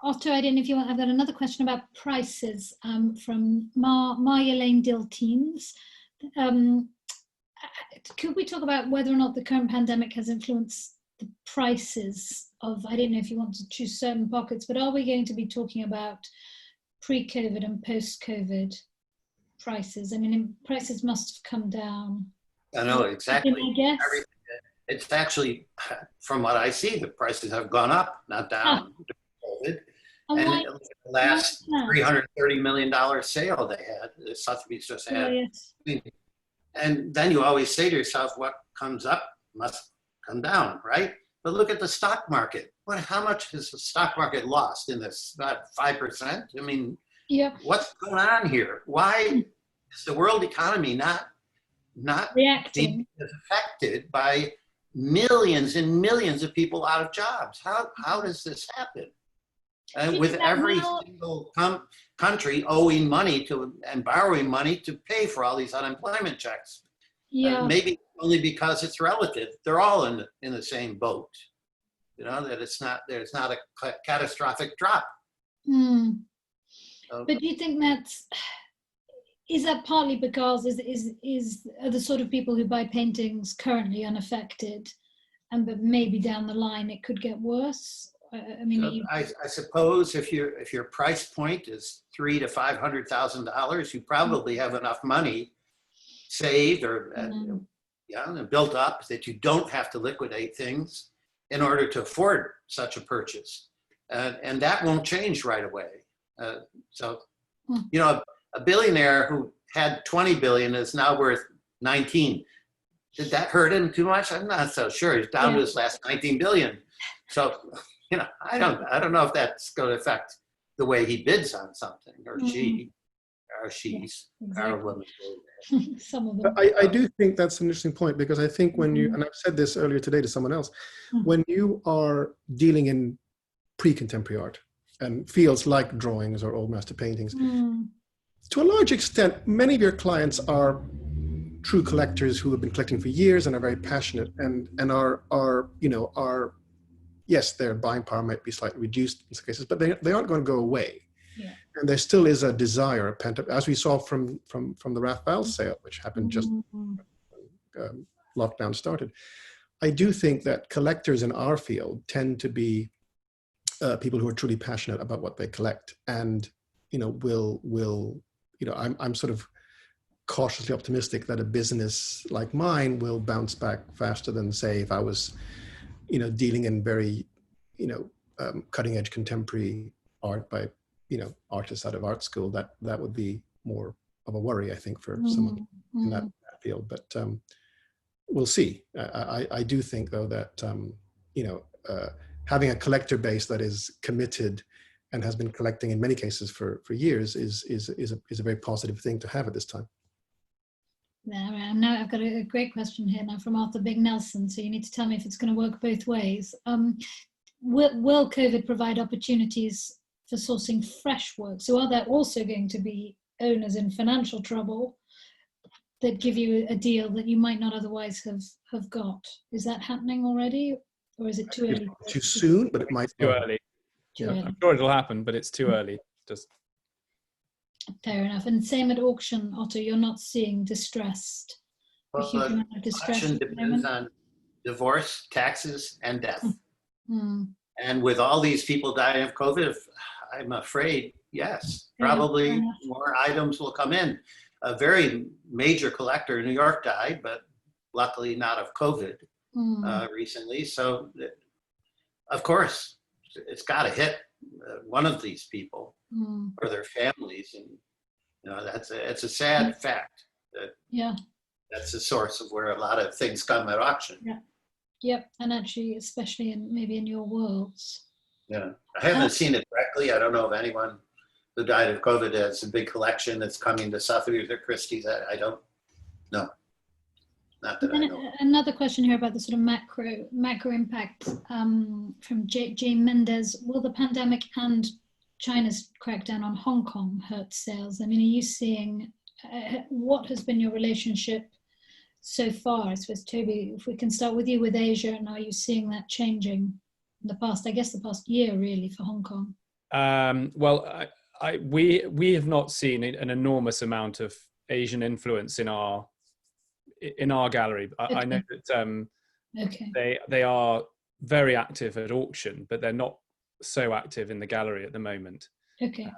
Speaker 1: After, I don't know if you want, I've got another question about prices from Marjolaine Dilteens. Could we talk about whether or not the current pandemic has influenced the prices of, I don't know if you want to choose certain pockets, but are we going to be talking about pre-COVID and post-COVID prices? I mean, prices must have come down.
Speaker 2: I know, exactly.
Speaker 1: I guess.
Speaker 2: It's actually, from what I see, the prices have gone up, not down. COVID. And the last $330 million sale they had, Sotheby's just had.
Speaker 1: Yes.
Speaker 2: And then you always say to yourself, what comes up must come down, right? But look at the stock market. How much has the stock market lost in this? About 5%? I mean, what's going on here? Why is the world economy not
Speaker 1: reacting,
Speaker 2: being affected by millions and millions of people out of jobs? How does this happen? With every single country owing money to and borrowing money to pay for all these unemployment checks. Maybe only because it's relative. They're all in the same boat. You know, that there's not a catastrophic drop.
Speaker 1: But do you think is that partly because are the sort of people who buy paintings currently unaffected, but maybe down the line it could get worse? I mean,
Speaker 2: I suppose if your price point is $300,000 to $500,000, you probably have enough money saved or and built up that you don't have to liquidate things in order to afford such a purchase, and that won't change right away. You know, a billionaire who had 20 billion is now worth 19. Did that hurt him too much? I'm not so sure. He's down to his last 19 billion. So, you know, I don't know if that's going to affect the way he bids on something, or she, or she's, or women.
Speaker 1: Some of them.
Speaker 4: I do think that's an interesting point, because I think when you, and I've said this earlier today to someone else, when you are dealing in pre-contemporary art and fields like drawings or old master paintings, to a large extent, many of your clients are true collectors who have been collecting for years and are very passionate and are yes, their buying power might be slightly reduced in some cases, but they aren't going to go away. And there still is a desire, a pent up, as we saw from the Raphael sale, which happened just when lockdown started. I do think that collectors in our field tend to be people who are truly passionate about what they collect, and I'm sort of cautiously optimistic that a business like mine will bounce back faster than, say, if I was, dealing in very, cutting edge contemporary art by, artists out of art school. That would be more of a worry, I think, for someone in that field. But we'll see. I do think, though, that having a collector base that is committed and has been collecting in many cases for years is a very positive thing to have at this time.
Speaker 1: Now I've got a great question here now from Arthur Big Nelson. So you need to tell me if it's going to work both ways. Will COVID provide opportunities for sourcing fresh work? So are there also going to be owners in financial trouble that give you a deal that you might not otherwise have got? Is that happening already, or is it too early?
Speaker 4: Too soon, but it might
Speaker 3: Too early.
Speaker 1: Too early.
Speaker 3: I'm sure it'll happen, but it's too early. Just
Speaker 1: fair enough. And same at auction, Otto. You're not seeing distressed. A huge amount of distress.
Speaker 2: Auction depends on divorce, taxes, and death.
Speaker 1: Mm.
Speaker 2: And with all these people dying of COVID, I'm afraid, yes, probably more items will come in. A very major collector in New York died, but luckily not of COVID recently. So, of course, it's got to hit one of these people or their families, and it's a sad fact that that's the source of where a lot of things come at auction.
Speaker 1: Yeah. Yep, and actually, especially maybe in your worlds.
Speaker 2: Yeah, I haven't seen it directly. I don't know of anyone who died of COVID has a big collection that's coming to Sotheby's or Christie's. I don't know. Not that I know.
Speaker 1: Another question here about the sort of macro impact from Jane Mendez. Will the pandemic and China's crackdown on Hong Kong hurt sales? I mean, are you seeing, what has been your relationship so far? I suppose, Toby, if we can start with you with Asia, and are you seeing that changing in the past, I guess the past year really for Hong Kong?
Speaker 3: Well, we have not seen an enormous amount of Asian influence in our gallery. I know that they are very active at auction, but they're not so active in the gallery at the moment.
Speaker 1: Okay.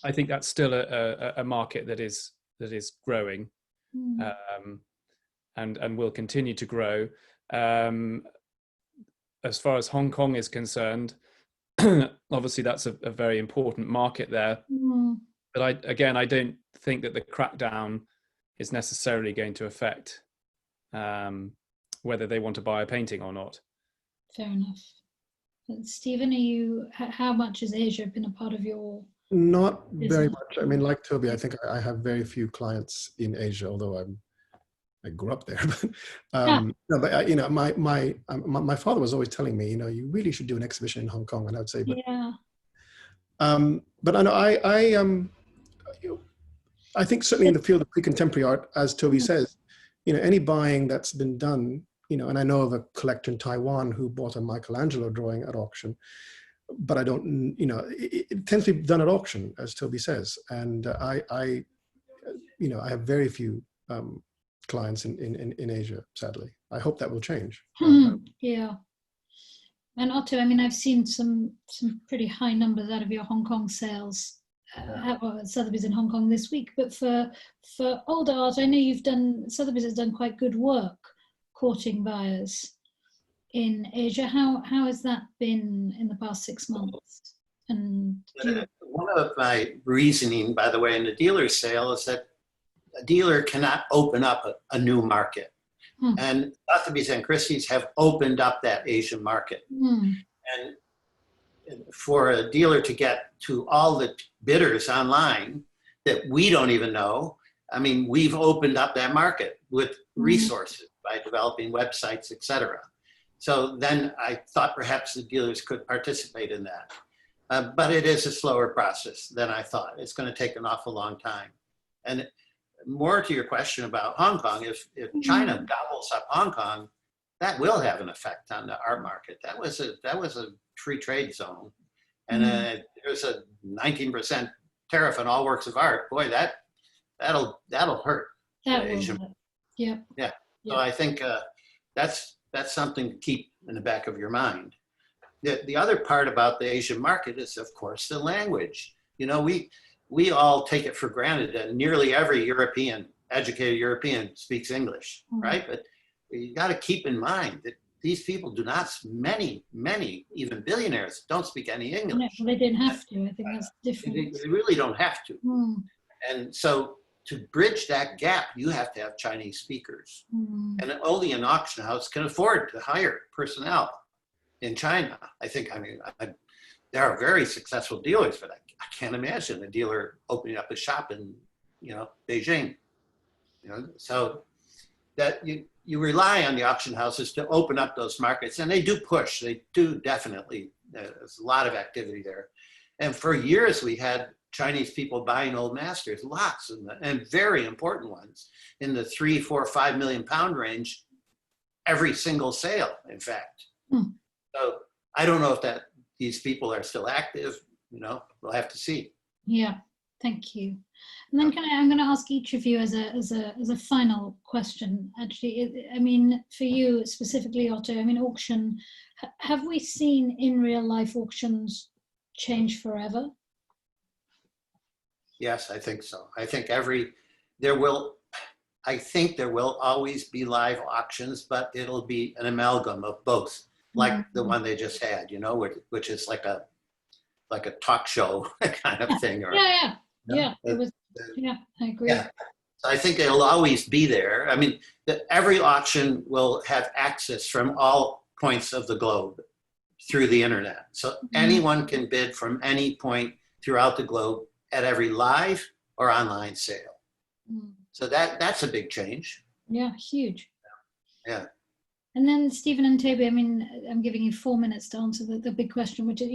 Speaker 3: I think that's still a market that is growing, and will continue to grow. As far as Hong Kong is concerned, obviously that's a very important market there. But I don't think that the crackdown is necessarily going to affect whether they want to buy a painting or not.
Speaker 1: Fair enough. Stephen, how much has Asia been a part of your
Speaker 4: Not
Speaker 1: business?
Speaker 4: very much. I mean, like Toby, I think I have very few clients in Asia, although I grew up there. No, but my father was always telling me, you really should do an exhibition in Hong Kong, and I would say, but
Speaker 1: yeah.
Speaker 4: But I know I think certainly in the field of pre-contemporary art, as Toby says, any buying that's been done, and I know of a collector in Taiwan who bought a Michelangelo drawing at auction, but I don't, it tends to be done at auction, as Toby says. And I have very few clients in Asia, sadly. I hope that will change.
Speaker 1: Yeah. And Otto, I mean, I've seen some pretty high numbers out of your Hong Kong sales at Sotheby's in Hong Kong this week. But for older art, I know Sotheby's has done quite good work courting buyers in Asia. How has that been in the past 6 months? And
Speaker 2: one of my reasoning, by the way, in the dealer sale is that a dealer cannot open up a new market. And Sotheby's and Christie's have opened up that Asian market. And for a dealer to get to all the bidders online that we don't even know, I mean, we've opened up that market with resources by developing websites, etc. So then I thought perhaps the dealers could participate in that. But it is a slower process than I thought. It's going to take an awful long time. And more to your question about Hong Kong, if China gobbles up Hong Kong, that will have an effect on the art market. That was a free trade zone, and there's a 19% tariff on all works of art. Boy, that'll hurt.
Speaker 1: That will hurt. Yeah.
Speaker 2: So I think that's something to keep in the back of your mind. The other part about the Asian market is, of course, the language. We all take it for granted that nearly every educated European speaks English, right? But you got to keep in mind that these people do not, many, even billionaires, don't speak any English.
Speaker 1: No, they didn't have to. I think that's different.
Speaker 2: They really don't have to. And so to bridge that gap, you have to have Chinese speakers. And only an auction house can afford to hire personnel in China. I think, there are very successful dealers, but I can't imagine a dealer opening up a shop in, Beijing. So that you rely on the auction houses to open up those markets, and they do push. They do definitely. There's a lot of activity there, and for years we had Chinese people buying old masters, lots, and very important ones in the 3, 4, 5 million pound range. Every single sale, in fact. So I don't know if these people are still active. We'll have to see.
Speaker 1: Yeah, thank you. And then I'm going to ask each of you as a final question. Actually, for you specifically, Otto. Auction. Have we seen in real life auctions change forever?
Speaker 2: Yes, I think so. I think there will always be live auctions, but it'll be an amalgam of both, like the one they just had, which is like a talk show kind of thing. Or,
Speaker 1: yeah. I agree.
Speaker 2: Yeah. So I think it'll always be there. Every auction will have access from all points of the globe through the internet. So anyone can bid from any point throughout the globe at every live or online sale. So that's a big change.
Speaker 1: Yeah, huge.
Speaker 2: Yeah.
Speaker 1: And then Stephen and Toby, I'm giving you 4 minutes to answer the big question, which is,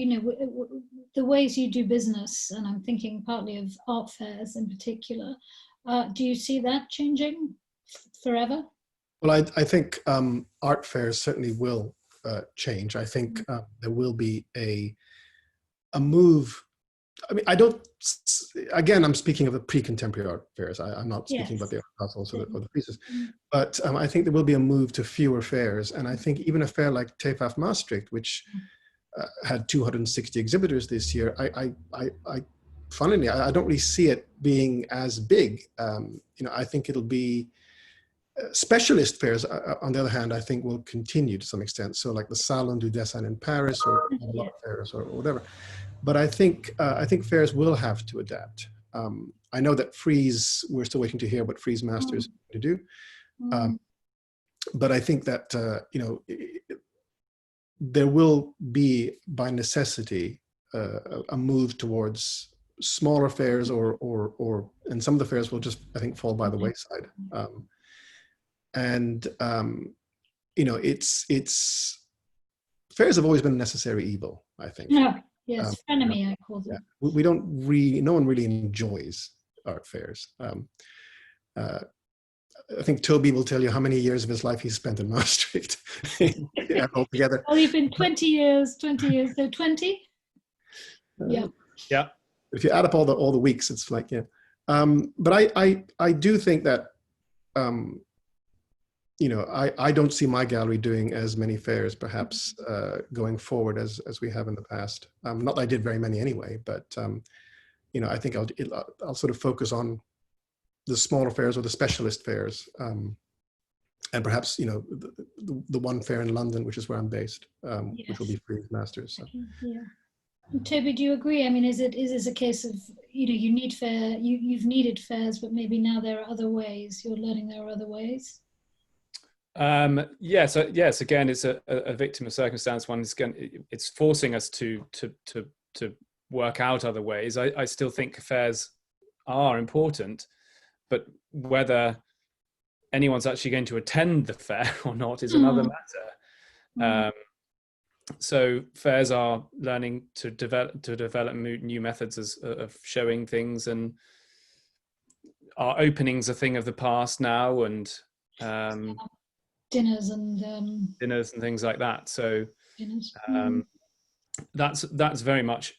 Speaker 1: the ways you do business, and I'm thinking partly of art fairs in particular. Do you see that changing forever?
Speaker 4: Well, I think art fairs certainly will change. I think there will be a move. Again, I'm speaking of the pre-contemporary art fairs. I'm not speaking about the art puzzles or the pieces. But I think there will be a move to fewer fairs. And I think even a fair like TEFAF Maastricht, which had 260 exhibitors this year, funnily, I don't really see it being as big. I think it'll be specialist fairs, on the other hand, I think will continue to some extent. So like the Salon du Dessin in Paris or art fairs or whatever. But I think fairs will have to adapt. I know that Frieze, we're still waiting to hear what Frieze Masters to do. But I think that, there will be, by necessity, a move towards smaller fairs and some of the fairs will just, I think, fall by the wayside. Fairs have always been a necessary evil, I think.
Speaker 1: Yeah. Yes, frenemy, I call them.
Speaker 4: Yeah. No one really enjoys art fairs. I think Toby will tell you how many years of his life he spent in Maastricht altogether.
Speaker 1: Well, you've been 20 years, so 20? Yeah.
Speaker 3: Yeah.
Speaker 4: If you add up all the weeks, it's like, yeah. But I do think that, I don't see my gallery doing as many fairs, perhaps, going forward as we have in the past. Not that I did very many anyway, but I think I'll sort of focus on the smaller fairs or the specialist fairs, and perhaps the one fair in London, which is where I'm based, which will be Frieze Masters. So.
Speaker 1: Yeah. And Toby, do you agree? Is this a case of you need you've needed fairs, but maybe now there are other ways. You're learning there are other ways.
Speaker 3: Yes. Again, it's a victim of circumstance. It's forcing us to work out other ways. I still think fairs are important, but whether anyone's actually going to attend the fair or not is another matter. So fairs are learning to develop new methods of showing things, and our openings a thing of the past now, and
Speaker 1: dinners and
Speaker 3: things like that. So that's very much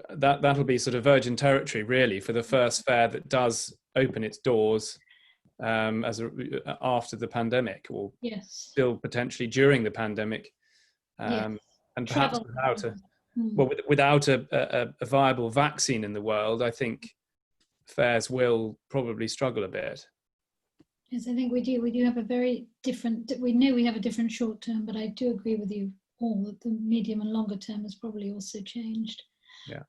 Speaker 3: that'll be sort of virgin territory really for the first fair that does open its doors after the pandemic, or still potentially during the pandemic, and perhaps without a viable vaccine in the world. I think fairs will probably struggle a bit.
Speaker 1: Yes, I think we do. We do have a very different. We know we have a different short term, but I do agree with you all that the medium and longer term has probably also changed.
Speaker 3: Yeah.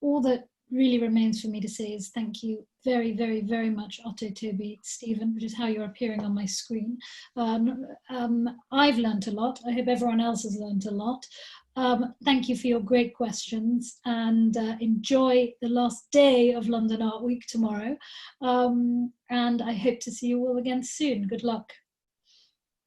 Speaker 1: All that really remains for me to say is thank you very, very, very much, Otto, Toby, Stephen, which is how you're appearing on my screen. I've learnt a lot. I hope everyone else has learnt a lot. Thank you for your great questions, and enjoy the last day of London Art Week tomorrow. And I hope to see you all again soon. Good luck.